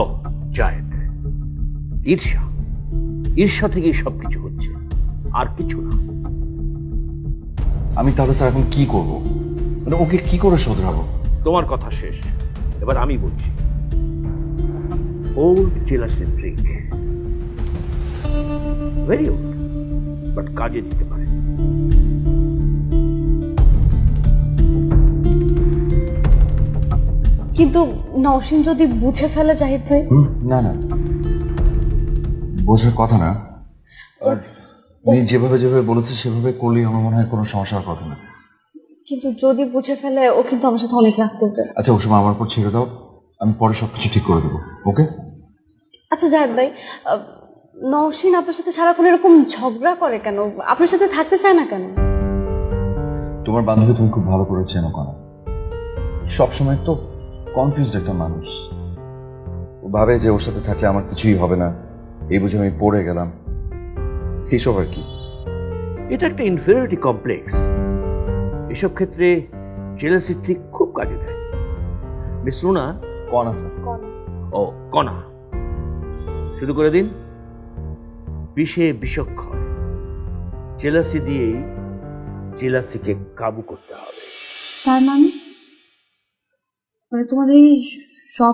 ও জায়েদ, ঈর্ষা, ঈর্ষা থেকেই সবকিছু হচ্ছে, আর কিছু না। আমি তাহলে স্যার এখন কি করব? মানে ওকে কি করে শোধরাবো? তোমার কথা শেষ, এবার আমি বলছি। Old jealousy trick, very old, but কাজে দিতে পারে। কিন্তু নওশিন যদি বুঝে ফেলে জাহিদ ভাই? না না, বোঝার কথা না। আর উনি যেভাবে যেভাবে বলেছে সেভাবে করলেই আমার মনে হয় কোনো সমস্যার কথা না। কিন্তু যদি বুঝে ফেলে, ও কিন্তু আমার সাথে অনেক রাগ করবে। আচ্ছা, ওর সময় আমার উপর ছেড়ে দাও, আমি পরে সবকিছু ঠিক করে দেবো। ওকে? আচ্ছা জাহিদ ভাই, নওশিন আপনার সাথে সারাক্ষণ এরকম ঝগড়া করে কেন? আপনার সাথে থাকতে চায় না কেন? তোমার বান্ধবী তুমি খুব ভালো করে চেনো কেন? সবসময় তো কনফিউজ একটা মানুষ। ও ভাবে যে ওর সাথে থাকলে আমার কিছুই হবে না, এই বুঝে আমি পড়ে গেলাম, এইসব আর কি। এটা একটা ইনফেরিয়রিটি কমপ্লেক্স। এসব ক্ষেত্রে জেলাসি ট্রিক খুব কাজে দেয়। মিস রুনা, কন আছে? ও কণা, শুরু করে দিন। বিষে বিষক্ষয়, জেলাসি দিয়েই জেলাসিকে কাবু করতে হবে। তার মানে তোমাদের এই সব